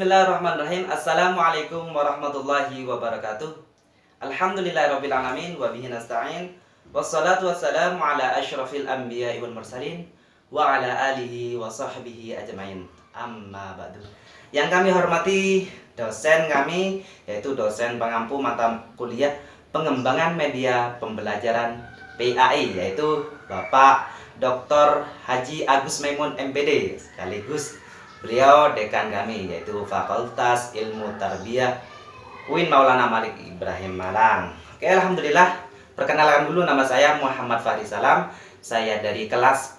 Bismillahirrahmanirrahim. Assalamualaikum warahmatullahi wabarakatuh. Alhamdulillahirrabbilalamin wa bihi nasta'in. Wassalatu wassalamu ala asyrafil anbiya'i wal mursalin wa ala alihi wa sahbihi ajmain. Amma ba'du. Yang kami hormati dosen kami, yaitu dosen pengampu mata kuliah pengembangan media pembelajaran PAI, yaitu Bapak Dr. Haji Agus Maimun MPD, sekaligus beliau dekan kami, yaitu Fakultas Ilmu Tarbiyah UIN Maulana Malik Ibrahim Malang. Oke, alhamdulillah. Perkenalkan dulu, nama saya Muhammad Fahri Salam. Saya dari kelas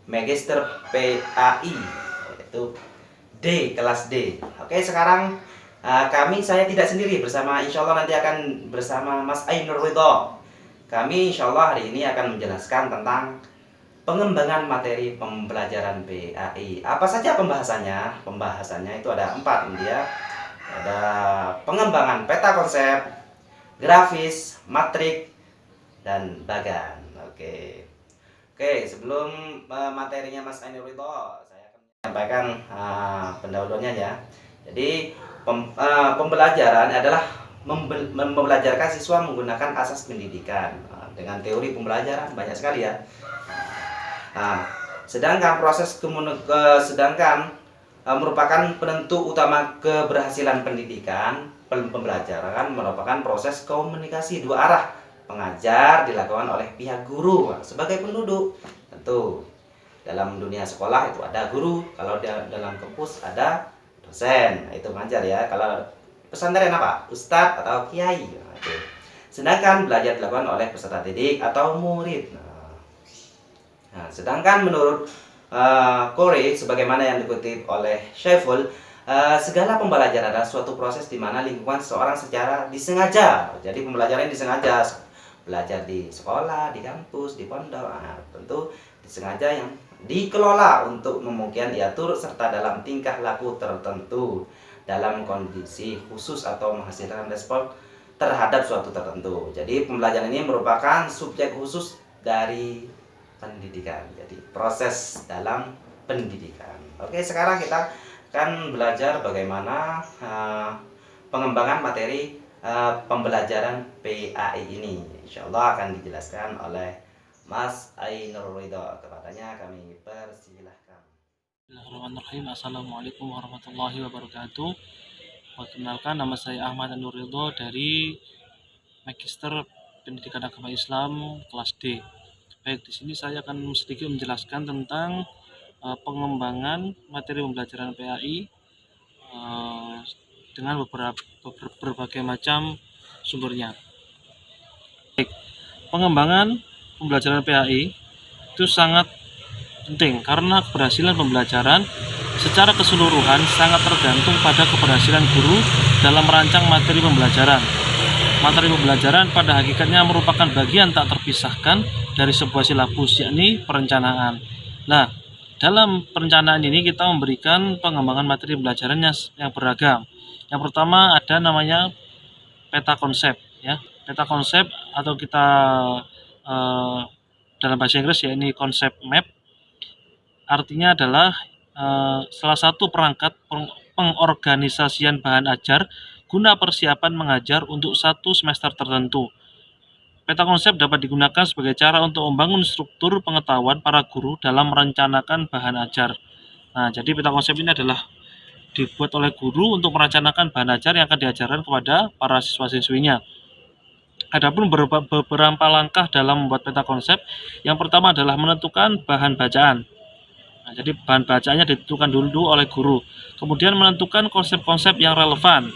Magister PAI, yaitu D, kelas D. Oke, sekarang saya tidak sendiri, insya Allah nanti akan bersama Mas Ainur Ridho. Kami insya Allah hari ini akan menjelaskan tentang pengembangan materi pembelajaran PAI. Apa saja pembahasannya? Pembahasannya itu ada 4 dia. Ada pengembangan peta konsep, grafis, matrik, dan bagan. Oke, sebelum materinya Mas Ainur Ridho, saya akan menyampaikan pendahuluannya ya. Jadi pembelajaran adalah membelajarkan siswa menggunakan asas pendidikan. Dengan teori pembelajaran banyak sekali ya. Sedangkan merupakan penentu utama keberhasilan pendidikan. Pembelajaran merupakan proses komunikasi dua arah. Pengajar dilakukan oleh pihak guru sebagai penduduk. Tentu dalam dunia sekolah itu ada guru, kalau dalam kampus ada dosen, itu pengajar ya. Kalau pesantren apa? Ustadz atau kiai. Sedangkan belajar dilakukan oleh peserta didik atau murid. Sedangkan menurut Corey, sebagaimana yang dikutip oleh Sheffield, segala pembelajaran adalah suatu proses di mana lingkungan seseorang secara disengaja. Jadi pembelajaran disengaja, belajar di sekolah, di kampus, di pondok, tentu disengaja yang dikelola untuk memungkinkan ia turut serta dalam tingkah laku tertentu dalam kondisi khusus atau menghasilkan respon terhadap suatu tertentu. Jadi pembelajaran ini merupakan subjek khusus dari pendidikan. Jadi proses dalam pendidikan. Oke, sekarang kita akan belajar bagaimana pengembangan materi pembelajaran PAI ini. Insya Allah akan dijelaskan oleh Mas Ainur Ridho. Kepadanya kami persilahkan. Bismillahirrahmanirrahim. Assalamualaikum warahmatullahi wabarakatuh. Perkenalkan, nama saya Ahmad Ainur Ridho dari Magister Pendidikan Agama Islam kelas D. Baik, di sini saya akan sedikit menjelaskan tentang pengembangan materi pembelajaran PAI dengan berbagai macam sumbernya. Baik, pengembangan pembelajaran PAI itu sangat penting karena keberhasilan pembelajaran secara keseluruhan sangat tergantung pada keberhasilan guru dalam merancang materi pembelajaran. Materi pembelajaran pada hakikatnya merupakan bagian tak terpisahkan dari sebuah silabus, yakni perencanaan. Nah, dalam perencanaan ini kita memberikan pengembangan materi pembelajaran yang beragam. Yang pertama ada namanya peta konsep, ya. Peta konsep atau kita dalam bahasa Inggris yakni konsep map. Artinya adalah salah satu perangkat pengorganisasian bahan ajar guna persiapan mengajar untuk satu semester tertentu. Peta konsep dapat digunakan sebagai cara untuk membangun struktur pengetahuan para guru dalam merencanakan bahan ajar. Nah, jadi peta konsep ini adalah dibuat oleh guru untuk merencanakan bahan ajar yang akan diajarkan kepada para siswa-siswinya. Adapun beberapa langkah dalam membuat peta konsep. Yang pertama adalah menentukan bahan bacaan. Nah, jadi bahan bacaannya ditentukan dulu oleh guru. Kemudian menentukan konsep-konsep yang relevan.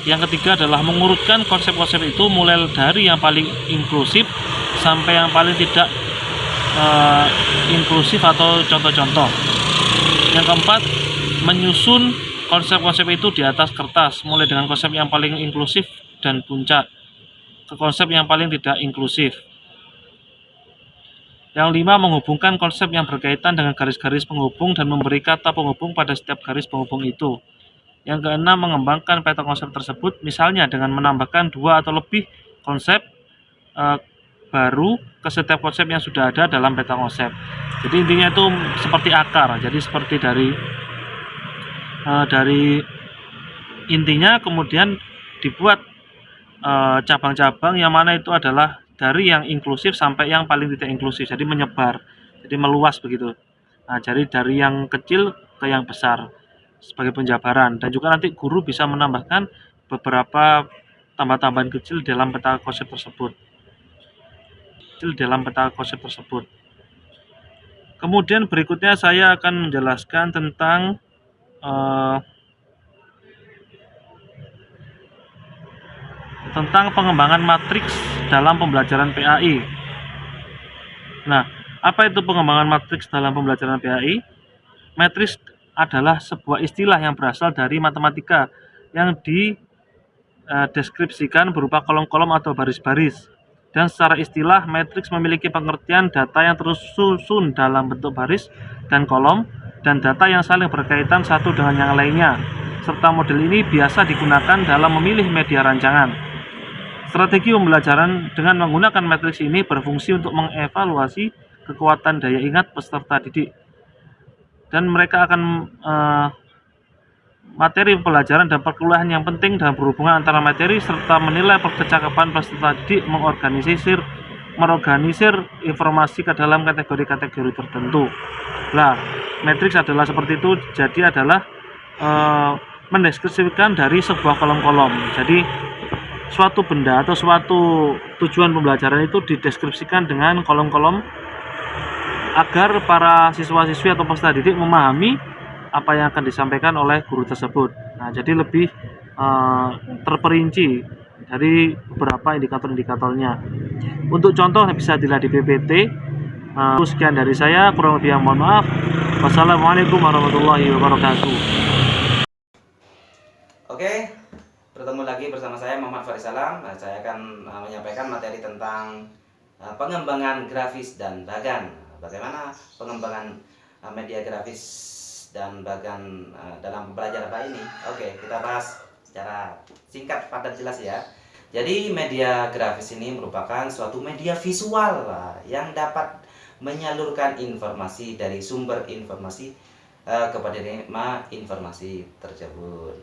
Yang ketiga adalah mengurutkan konsep-konsep itu mulai dari yang paling inklusif sampai yang paling tidak inklusif atau contoh-contoh. Yang keempat, menyusun konsep-konsep itu di atas kertas mulai dengan konsep yang paling inklusif dan puncak ke konsep yang paling tidak inklusif. Yang lima, menghubungkan konsep yang berkaitan dengan garis-garis penghubung dan memberi kata penghubung pada setiap garis penghubung itu. Yang keenam, mengembangkan peta konsep tersebut, misalnya dengan menambahkan 2 atau lebih konsep baru ke setiap konsep yang sudah ada dalam peta konsep. Jadi intinya itu seperti akar, jadi seperti dari dari intinya, kemudian dibuat cabang-cabang yang mana itu adalah dari yang inklusif sampai yang paling tidak inklusif, jadi menyebar, jadi meluas begitu. Nah, jadi dari yang kecil ke yang besar sebagai penjabaran, dan juga nanti guru bisa menambahkan beberapa tambah-tambahan kecil dalam peta konsep tersebut. Kemudian berikutnya saya akan menjelaskan tentang pengembangan matriks dalam pembelajaran PAI. Nah, apa itu pengembangan matriks dalam pembelajaran PAI? Matriks adalah sebuah istilah yang berasal dari matematika yang dideskripsikan berupa kolom-kolom atau baris-baris. Dan secara istilah, matriks memiliki pengertian data yang tersusun dalam bentuk baris dan kolom, dan data yang saling berkaitan satu dengan yang lainnya, serta model ini biasa digunakan dalam memilih media rancangan. Strategi pembelajaran dengan menggunakan matriks ini berfungsi untuk mengevaluasi kekuatan daya ingat peserta didik, dan mereka akan materi pelajaran dan perkuliahan yang penting dalam berhubungan antara materi, serta menilai kecakapan peserta didik mengorganisir informasi ke dalam kategori-kategori tertentu. Nah, matriks adalah seperti itu, jadi adalah mendeskripsikan dari sebuah kolom-kolom. Jadi suatu benda atau suatu tujuan pembelajaran itu dideskripsikan dengan kolom-kolom agar para siswa-siswi atau peserta didik memahami apa yang akan disampaikan oleh guru tersebut. Nah, jadi lebih terperinci dari beberapa indikator-indikatornya. Untuk contoh bisa dilihat di PPT. Sekian dari saya, kurang lebih yang mohon maaf. Wassalamualaikum warahmatullahi wabarakatuh. Oke, bertemu lagi bersama saya Muhammad Faris Salam. Saya akan menyampaikan materi tentang pengembangan grafis dan bagan. Bagaimana pengembangan media grafis dan bagan dalam pembelajaran apa ini? Oke, kita bahas secara singkat, padat, jelas ya. Jadi media grafis ini merupakan suatu media visual yang dapat menyalurkan informasi dari sumber informasi kepada penerima informasi tersebut.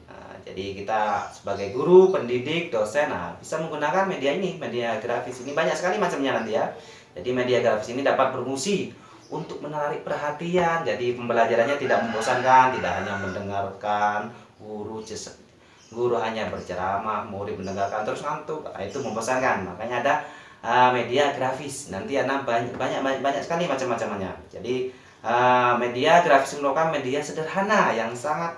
Jadi kita sebagai guru, pendidik, dosen bisa menggunakan media ini, media grafis ini banyak sekali macamnya nanti ya. Jadi media grafis ini dapat berfungsi untuk menarik perhatian. Jadi pembelajarannya tidak membosankan, tidak hanya mendengarkan guru hanya berceramah, murid mendengarkan terus ngantuk. Itu membosankan. Makanya ada media grafis. Nanti banyak sekali macam-macamnya. Jadi media grafis merupakan media sederhana yang sangat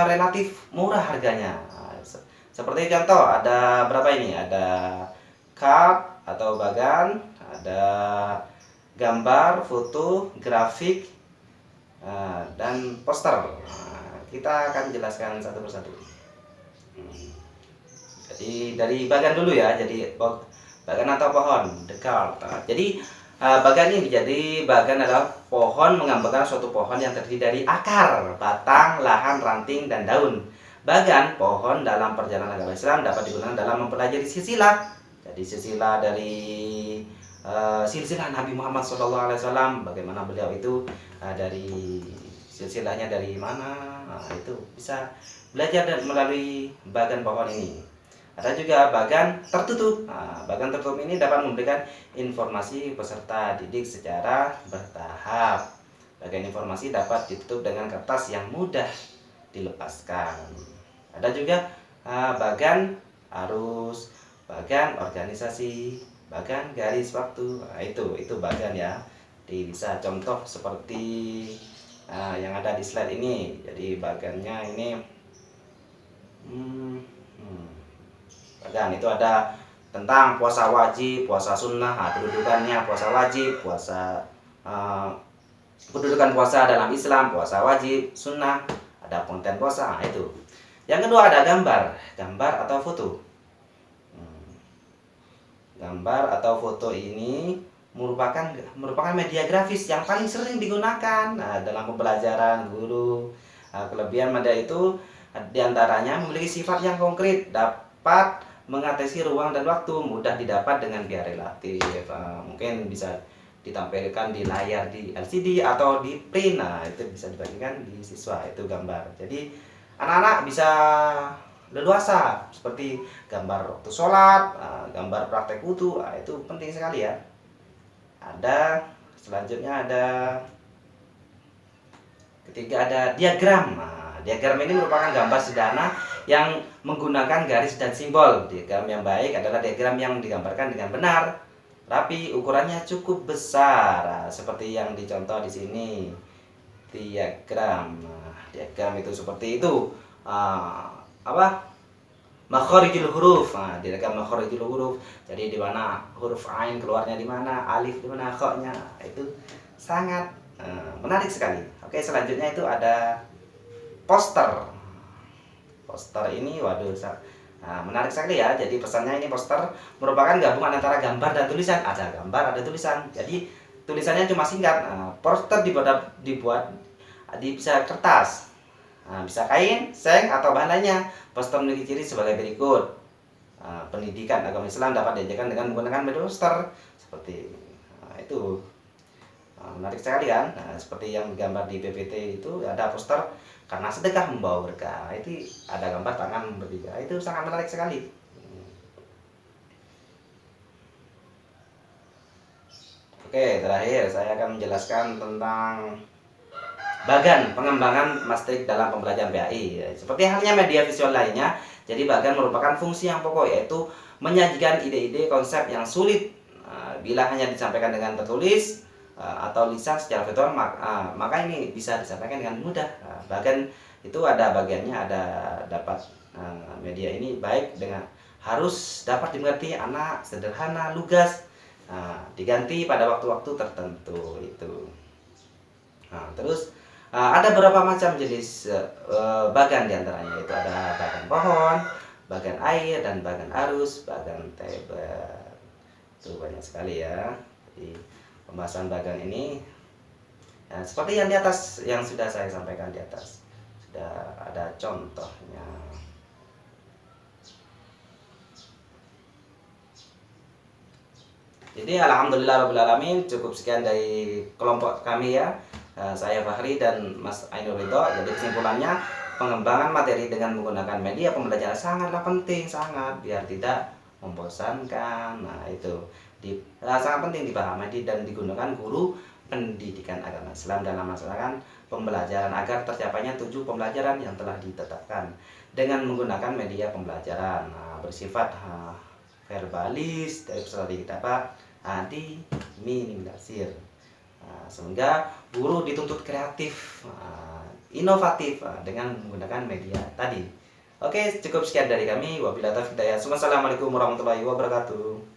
relatif murah harganya. Seperti contoh, ada berapa ini? Ada card atau bagan, ada gambar, foto, grafik, dan poster. Kita akan jelaskan satu persatu. Jadi dari bagan dulu ya. Jadi bagan atau pohon, the card. Jadi bagan ini, jadi bagan adalah pohon, menggambarkan suatu pohon yang terdiri dari akar, batang, lahan, ranting, dan daun. Bagan, pohon dalam perjalanan agama Islam dapat digunakan dalam mempelajari silsilah. Jadi silsilah dari silsilah Nabi Muhammad SAW, bagaimana beliau itu dari silsilahnya dari mana, itu bisa belajar dan melalui bagan pohon ini. Ada juga bagan tertutup. Bagan tertutup ini dapat memberikan informasi peserta didik secara bertahap. Bagan informasi dapat ditutup dengan kertas yang mudah dilepaskan. Ada juga bagan arus, bagan organisasi, bagan garis waktu. Itu bagan ya. Bisa contoh seperti yang ada di slide ini. Jadi bagannya ini bagan itu ada tentang puasa wajib, puasa sunnah, kedudukannya puasa wajib, kedudukan puasa dalam Islam, puasa wajib, sunnah, ada konten puasa. Itu. Yang kedua ada gambar atau foto. Gambar atau foto ini merupakan media grafis yang paling sering digunakan dalam pembelajaran guru. Kelebihan media itu diantaranya memiliki sifat yang konkret, dapat mengatasi ruang dan waktu, mudah didapat dengan biaya relatif. Mungkin bisa ditampilkan di layar di LCD atau di print. Nah, itu bisa dibagikan di siswa itu gambar. Jadi anak-anak bisa leluasa seperti gambar waktu sholat, gambar praktek wudu. Nah, itu penting sekali ya. Ada selanjutnya ada ketiga ada diagram. Nah, diagram ini merupakan gambar sederhana yang menggunakan garis dan simbol. Diagram yang baik adalah diagram yang digambarkan dengan benar, rapi, ukurannya cukup besar. Nah, seperti yang dicontoh di sini. Diagram. Nah, diagram itu seperti itu. Makhorijul huruf. Nah, diagram makhorijul huruf. Jadi di mana huruf ain keluarnya di mana, alif di mana, kha-nya. Itu sangat menarik sekali. Oke, selanjutnya itu ada poster. Poster ini waduh menarik sekali ya. Jadi pesannya ini poster merupakan gabungan antara gambar dan tulisan. Ada gambar, ada tulisan. Jadi tulisannya cuma singkat. Poster dibuat bisa kertas, bisa kain, seng atau bahan lainnya. Poster memiliki ciri sebagai berikut. Pendidikan agama Islam dapat diajarkan dengan menggunakan media poster seperti itu. Menarik sekali kan. Seperti yang digambar di PPT itu ada poster karena sedekah membawa berkah. Itu ada gambar tangan bertiga. Itu sangat menarik sekali. Oke, terakhir saya akan menjelaskan tentang bagan pengembangan Mastrik dalam pembelajaran PAI. Seperti halnya media visual lainnya, jadi bagan merupakan fungsi yang pokok, yaitu menyajikan ide-ide konsep yang sulit bila hanya disampaikan dengan tertulis atau lisan secara virtual, maka ini bisa disampaikan dengan mudah. Bagan itu ada bagiannya, ada dapat media ini baik dengan harus dapat dimengerti anak, sederhana, lugas, diganti pada waktu-waktu tertentu itu. Terus ada beberapa macam jenis bagan diantaranya, itu ada bagan pohon, bagan air, dan bagan arus, bagan tebel. Itu banyak sekali ya di pembahasan bagan ini. Seperti yang di atas, yang sudah saya sampaikan di atas, sudah ada contohnya. Jadi alhamdulillahirobbilalamin, cukup sekian dari kelompok kami ya. Saya Fahri dan Mas Ainur Ridho. Jadi kesimpulannya, pengembangan materi dengan menggunakan media pembelajaran sangatlah penting, sangat, biar tidak membosankan. Nah itu sangat penting dipahami dan digunakan guru pendidikan agama Islam dalam melaksanakan pembelajaran agar tercapainya 7 pembelajaran yang telah ditetapkan dengan menggunakan media pembelajaran bersifat verbalis dari peserta didik dapat diminimalisir. Sehingga guru dituntut kreatif, inovatif dengan menggunakan media tadi. Oke, cukup sekian dari kami. Wabillahi taufiq hidayah. Wassalamualaikum warahmatullahi wabarakatuh.